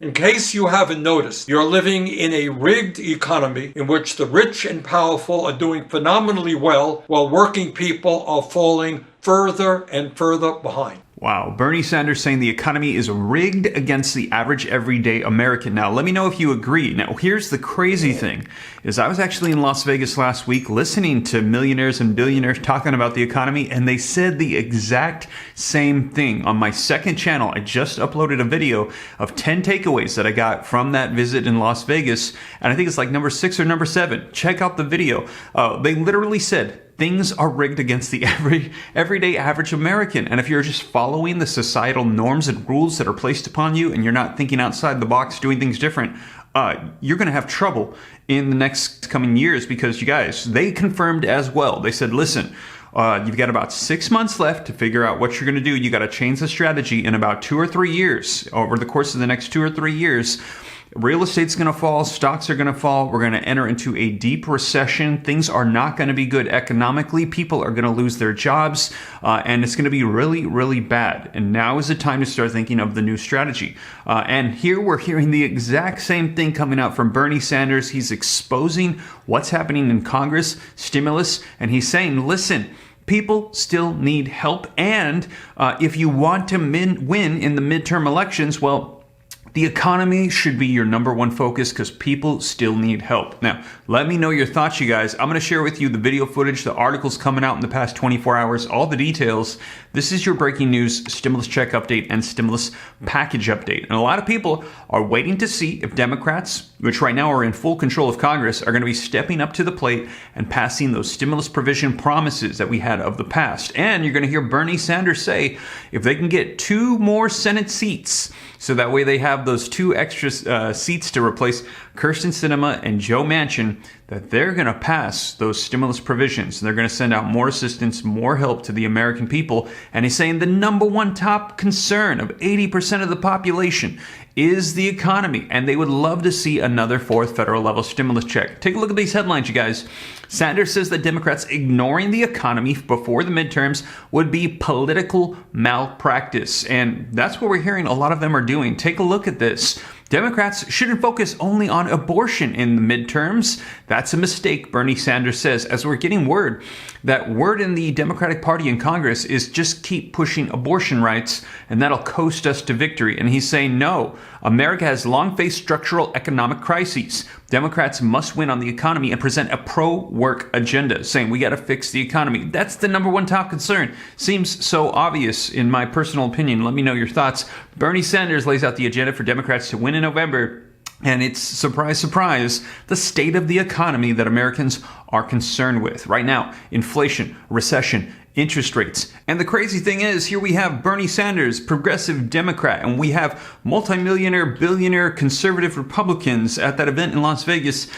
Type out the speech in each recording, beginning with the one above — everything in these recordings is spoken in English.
In case you haven't noticed, you're living in a rigged economy in which the rich and powerful are doing phenomenally well while working people are falling further and further behind. Wow, Bernie Sanders saying the economy is rigged against the average everyday American. Now, let me know if you agree. Now, here's the crazy thing, is I was actually in Las Vegas last week listening to millionaires and billionaires talking about the economy, and they said the exact same thing. On my second channel, I just uploaded a video of 10 takeaways that I got from that visit in Las Vegas, and I think it's like number 6 or number 7. Check out the video. They literally said, things are rigged against the everyday average American. And if you're just following the societal norms and rules that are placed upon you and you're not thinking outside the box, doing things different, you're going to have trouble in the next coming years because you guys, they confirmed as well. They said, listen, you've got about 6 months left to figure out what you're going to do. You got to change the strategy in about 2 or 3 years. Over the course of the next 2 or 3 years, real estate's going to fall, stocks are going to fall, we're going to enter into a deep recession, things are not going to be good economically, people are going to lose their jobs, and it's going to be really, really bad. And now is the time to start thinking of the new strategy. And here we're hearing the exact same thing coming out from Bernie Sanders. He's exposing what's happening in Congress, stimulus, and he's saying, listen, people still need help, and if you want to win in the midterm elections, well, the economy should be your number one focus because people still need help. Now, let me know your thoughts, you guys. I'm going to share with you the video footage, the articles coming out in the past 24 hours, all the details. This is your breaking news stimulus check update and stimulus package update. And a lot of people are waiting to see if Democrats, which right now are in full control of Congress, are going to be stepping up to the plate and passing those stimulus provision promises that we had of the past. And you're going to hear Bernie Sanders say if they can get 2 more Senate seats, so that way they have those 2 extra seats to replace Kyrsten Sinema and Joe Manchin, that they're going to pass those stimulus provisions. They're going to send out more assistance, more help to the American people. And he's saying the number one top concern of 80% of the population is the economy. And they would love to see another 4th federal level stimulus check. Take a look at these headlines, you guys. Sanders says that Democrats ignoring the economy before the midterms would be political malpractice. And that's what we're hearing a lot of them are doing. Take a look at this. Democrats shouldn't focus only on abortion in the midterms. That's a mistake, Bernie Sanders says, as we're getting word in the Democratic Party in Congress is just keep pushing abortion rights, and that'll coast us to victory. And he's saying, no, America has long faced structural economic crises. Democrats must win on the economy and present a pro-work agenda, saying we got to fix the economy. That's the number one top concern. Seems so obvious in my personal opinion. Let me know your thoughts. Bernie Sanders lays out the agenda for Democrats to win in November. And it's, surprise, surprise, the state of the economy that Americans are concerned with. Right now, inflation, recession, interest rates. And the crazy thing is, here we have Bernie Sanders, progressive Democrat, and we have multimillionaire, billionaire, conservative Republicans at that event in Las Vegas,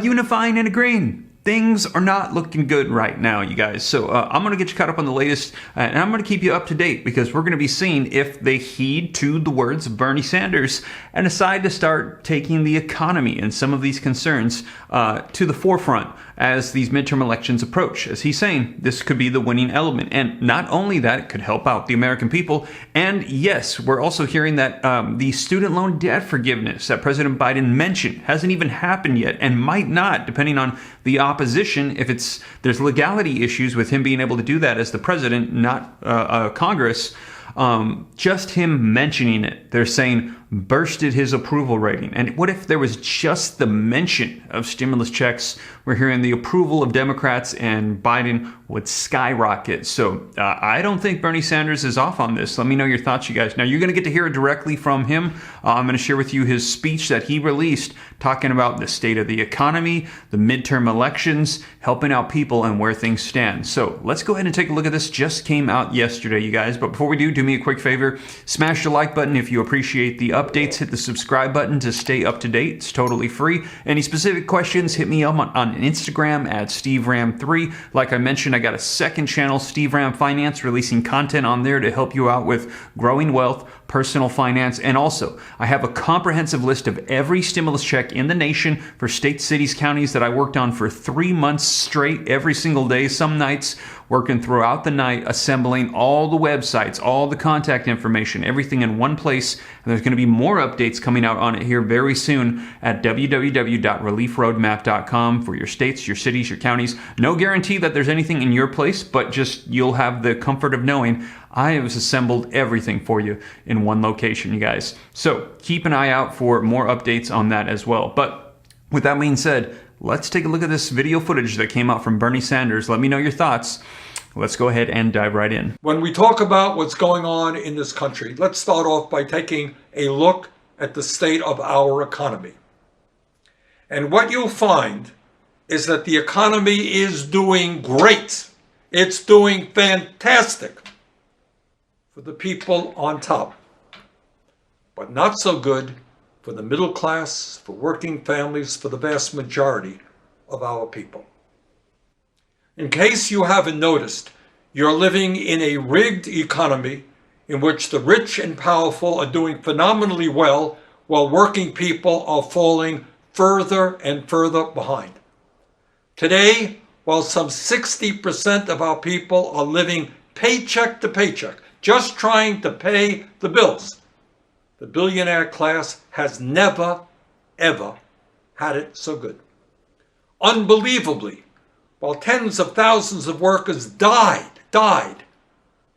unifying and agreeing. Things are not looking good right now, you guys. So I'm going to get you caught up on the latest, and I'm going to keep you up to date because we're going to be seeing if they heed to the words of Bernie Sanders and decide to start taking the economy and some of these concerns to the forefront as these midterm elections approach. As he's saying, this could be the winning element. And not only that, it could help out the American people. And yes, we're also hearing that the student loan debt forgiveness that President Biden mentioned hasn't even happened yet and might not, depending on the opposition. If there's legality issues with him being able to do that as the president, not Congress. Just him mentioning it, they're saying bursted his approval rating. And what if there was just the mention of stimulus checks? We're hearing the approval of Democrats and Biden would skyrocket. So I don't think Bernie Sanders is off on this. Let me know your thoughts, you guys. Now, you're going to get to hear it directly from him. I'm going to share with you his speech that he released talking about the state of the economy, the midterm elections, helping out people, and where things stand. So let's go ahead and take a look at this. Just came out yesterday, you guys. But before we do me a quick favor. Smash the like button if you appreciate the updates. Hit the subscribe button to stay up to date. It's totally free. Any specific questions, hit me up on Instagram at SteveRam3. Like I mentioned, I got a second channel, Steve Ram Finance, releasing content on there to help you out with growing wealth, personal finance, and also I have a comprehensive list of every stimulus check in the nation for states, cities, counties that I worked on for 3 months straight, every single day, some nights, working throughout the night, assembling all the websites, all the contact information, everything in one place. And there's going to be more updates coming out on it here very soon at www.reliefroadmap.com for your states, your cities, your counties. No guarantee that there's anything in your place, but just you'll have the comfort of knowing I have assembled everything for you in one location, you guys. So keep an eye out for more updates on that as well. But with that being said, let's take a look at this video footage that came out from Bernie Sanders. Let me know your thoughts. Let's go ahead and dive right in. When we talk about what's going on in this country, let's start off by taking a look at the state of our economy. And what you'll find is that the economy is doing great. It's doing fantastic for the people on top, but not so good for the middle class, for working families, for the vast majority of our people. In case you haven't noticed, you're living in a rigged economy in which the rich and powerful are doing phenomenally well while working people are falling further and further behind. Today, while some 60% of our people are living paycheck to paycheck, just trying to pay the bills, the billionaire class has never, ever had it so good. Unbelievably, while tens of thousands of workers died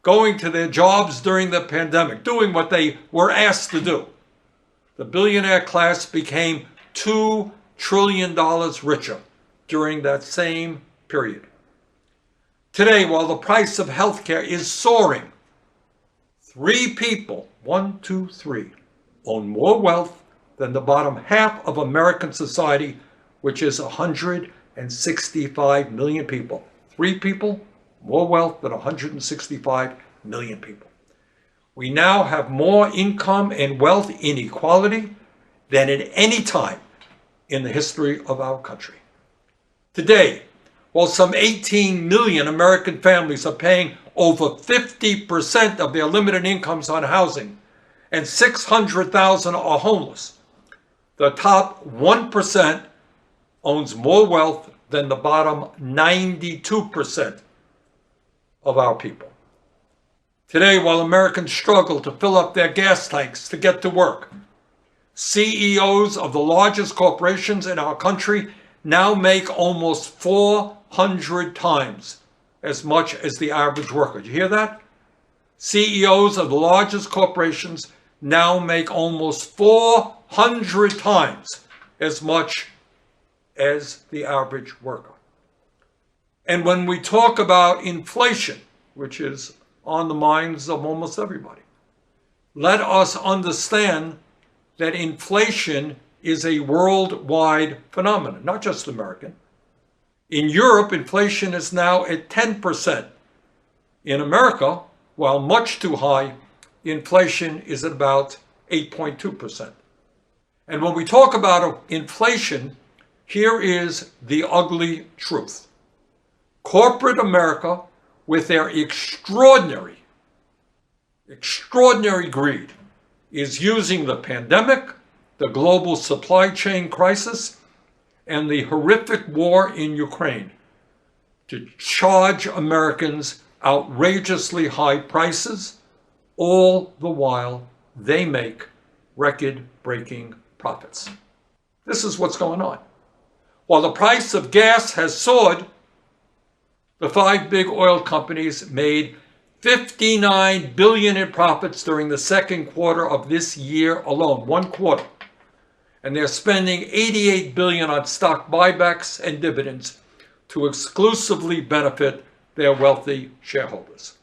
going to their jobs during the pandemic, doing what they were asked to do, the billionaire class became $2 trillion richer during that same period. Today, while the price of healthcare is soaring, 3 people, 1, 2, 3, own more wealth than the bottom half of American society, which is 165 million people. 3 people, more wealth than 165 million people. We now have more income and wealth inequality than at any time in the history of our country. Today, while some 18 million American families are paying over 50% of their limited incomes on housing, and 600,000 are homeless, the top 1% owns more wealth than the bottom 92% of our people. Today, while Americans struggle to fill up their gas tanks to get to work, CEOs of the largest corporations in our country now make almost 400 times as much as the average worker. Did you hear that? CEOs of the largest corporations now make almost 400 times as much as the average worker. And when we talk about inflation, which is on the minds of almost everybody, let us understand that inflation is a worldwide phenomenon, not just American. In Europe, inflation is now at 10%. In America, while much too high, inflation is at about 8.2%. And when we talk about inflation, here is the ugly truth. Corporate America, with their extraordinary greed, is using the pandemic, the global supply chain crisis, and the horrific war in Ukraine to charge Americans outrageously high prices, all the while they make record-breaking profits. This is what's going on. While the price of gas has soared, the 5 big oil companies made $59 billion in profits during the second quarter of this year alone, 1 quarter. And they're spending $88 billion on stock buybacks and dividends to exclusively benefit their wealthy shareholders.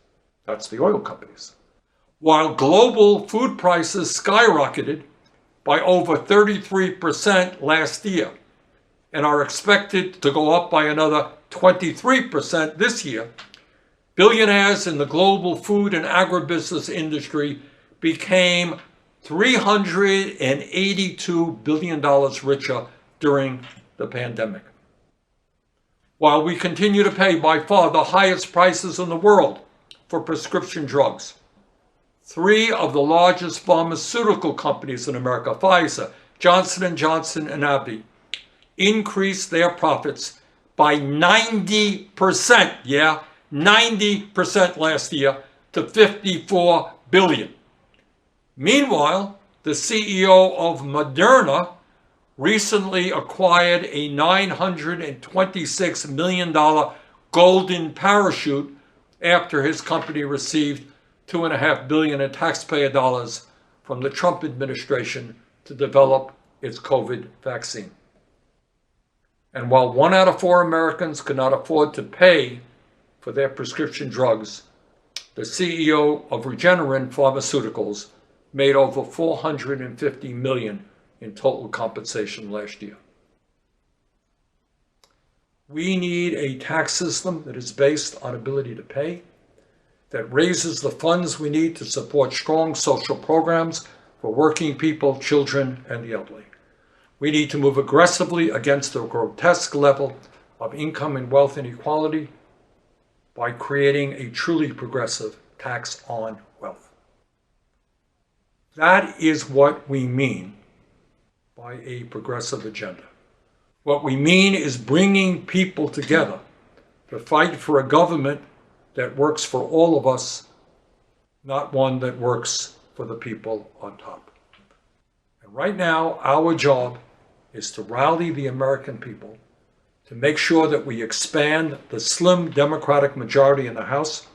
That's the oil companies. While global food prices skyrocketed by over 33% last year and are expected to go up by another 23% this year, billionaires in the global food and agribusiness industry became $382 billion richer during the pandemic. While we continue to pay by far the highest prices in the world for prescription drugs, Three of the largest pharmaceutical companies in America, Pfizer, Johnson & Johnson, and AbbVie, increased their profits by 90%, 90% last year to $54 billion. Meanwhile, the CEO of Moderna recently acquired a $926 million golden parachute after his company received $2.5 billion in taxpayer dollars from the Trump administration to develop its COVID vaccine. And while 1 out of 4 Americans could not afford to pay for their prescription drugs, the CEO of Regeneron Pharmaceuticals made over $450 million in total compensation last year. We need a tax system that is based on ability to pay, that raises the funds we need to support strong social programs for working people, children, and the elderly. We need to move aggressively against the grotesque level of income and wealth inequality by creating a truly progressive tax on wealth. That is what we mean by a progressive agenda. What we mean is bringing people together to fight for a government that works for all of us, not one that works for the people on top. And right now, our job is to rally the American people to make sure that we expand the slim Democratic majority in the House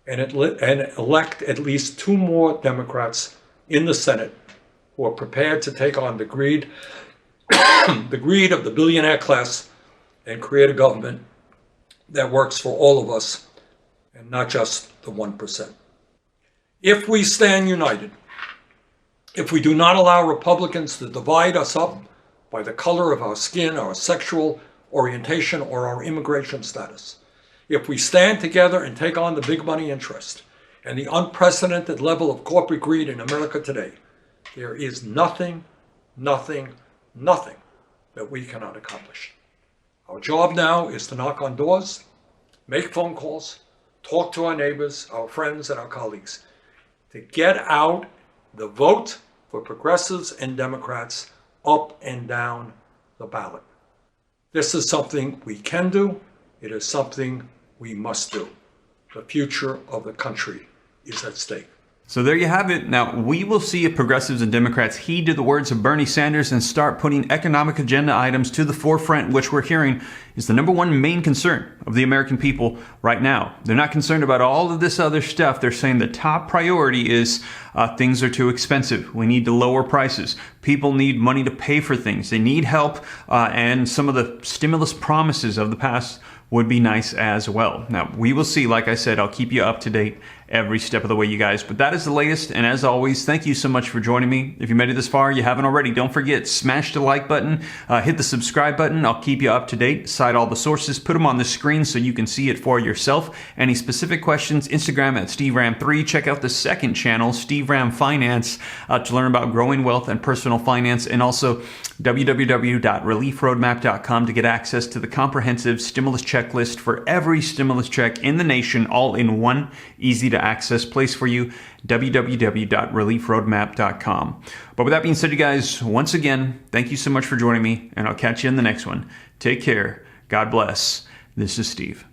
and elect at least 2 more Democrats in the Senate who are prepared to take on the greed of the billionaire class and create a government that works for all of us and not just the 1%. If we stand united, if we do not allow Republicans to divide us up by the color of our skin, our sexual orientation, or our immigration status, if we stand together and take on the big money interest and the unprecedented level of corporate greed in America today, there is nothing that we cannot accomplish. Our job now is to knock on doors, make phone calls, talk to our neighbors, our friends, and our colleagues to get out the vote for progressives and Democrats up and down the ballot. This is something we can do. It is something we must do. The future of the country is at stake. So there you have it. Now, we will see if progressives and Democrats heed to the words of Bernie Sanders and start putting economic agenda items to the forefront, which we're hearing is the #1 main concern of the American people right now. They're not concerned about all of this other stuff. They're saying the top priority is things are too expensive. We need to lower prices. People need money to pay for things. They need help, and some of the stimulus promises of the past would be nice as well. Now, we will see. Like I said, I'll keep you up to date every step of the way, you guys. But that is the latest. And as always, thank you so much for joining me. If you made it this far, you haven't already, don't forget, smash the like button, hit the subscribe button. I'll keep you up to date. Cite all the sources, put them on the screen so you can see it for yourself. Any specific questions, Instagram at SteveRam3. Check out the second channel, Steve Ram Finance, to learn about growing wealth and personal finance. And also www.reliefroadmap.com to get access to the comprehensive stimulus checklist for every stimulus check in the nation, all in one easy to access place for you, www.reliefroadmap.com. But with that being said, you guys, once again, thank you so much for joining me, and I'll catch you in the next one. Take care. God bless. This is Steve.